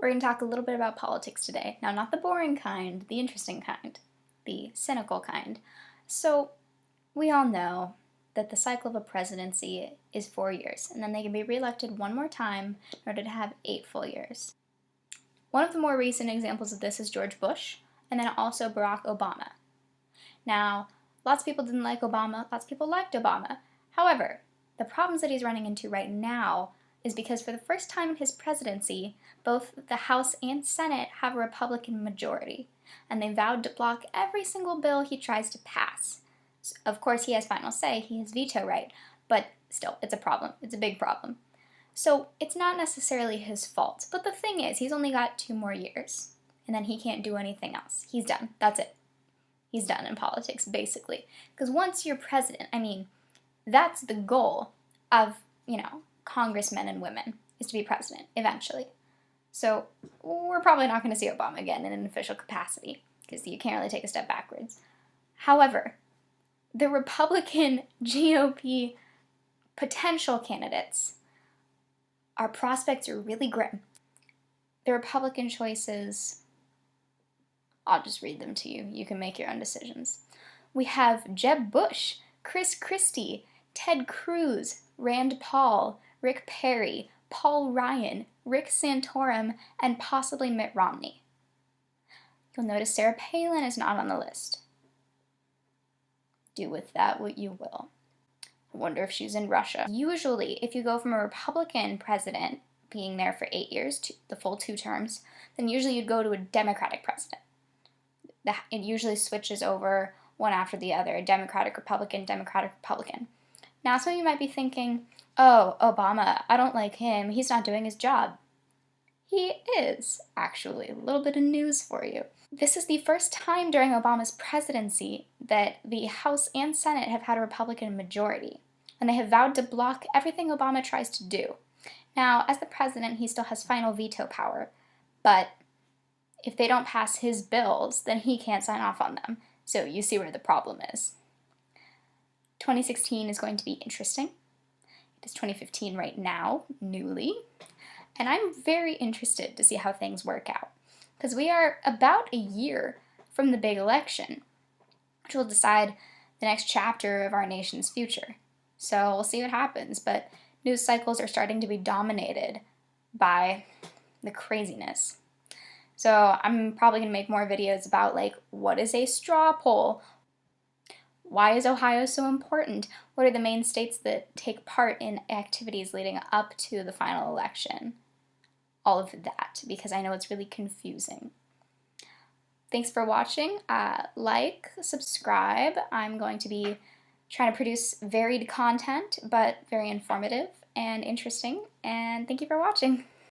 We're going to talk a little bit about politics today. Now, not the boring kind, the interesting kind, the cynical kind. So, we all know that the cycle of a presidency is 4 years, and then they can be reelected one more time in order to have 8 full years. One of the more recent examples of this is George Bush, and then also Barack Obama. Now, lots of people didn't like Obama, lots of people liked Obama. However, the problems that he's running into right now is because for the first time in his presidency, both the House and Senate have a Republican majority, and they vowed to block every single bill he tries to pass. So, of course, he has final say, he has veto right, but still, it's a problem. It's a big problem. So it's not necessarily his fault, but the thing is, he's only got 2 more years, and then he can't do anything else. He's done. That's it. He's done in politics, basically. Because once you're president, that's the goal of, congressmen and women, is to be president, eventually. So we're probably not going to see Obama again in an official capacity, because you can't really take a step backwards. However, the Republican GOP potential candidates, our prospects are really grim. The Republican choices, I'll just read them to you. You can make your own decisions. We have Jeb Bush, Chris Christie, Ted Cruz, Rand Paul, Rick Perry, Paul Ryan, Rick Santorum, and possibly Mitt Romney. You'll notice Sarah Palin is not on the list. Do with that what you will. I wonder if she's in Russia. Usually, if you go from a Republican president being there for 8 years, to the full 2 terms, then usually you'd go to a Democratic president. It usually switches over one after the other, Democratic, Republican, Democratic, Republican. Now, some of you might be thinking, oh, Obama, I don't like him, he's not doing his job. He is, actually. A little bit of news for you. This is the first time during Obama's presidency that the House and Senate have had a Republican majority, and they have vowed to block everything Obama tries to do. Now, as the president, he still has final veto power, but if they don't pass his bills, then he can't sign off on them. So you see where the problem is. 2016 is going to be interesting. It is 2015 right now, newly, and I'm very interested to see how things work out, because we are about a year from the big election, which will decide the next chapter of our nation's future. So we'll see what happens, but news cycles are starting to be dominated by the craziness. So I'm probably going to make more videos about, what is a straw poll? Why is Ohio so important? What are the main states that take part in activities leading up to the final election? All of that, because I know it's really confusing. Thanks for watching. Like, subscribe. I'm going to be trying to produce varied content, but very informative and interesting. And thank you for watching.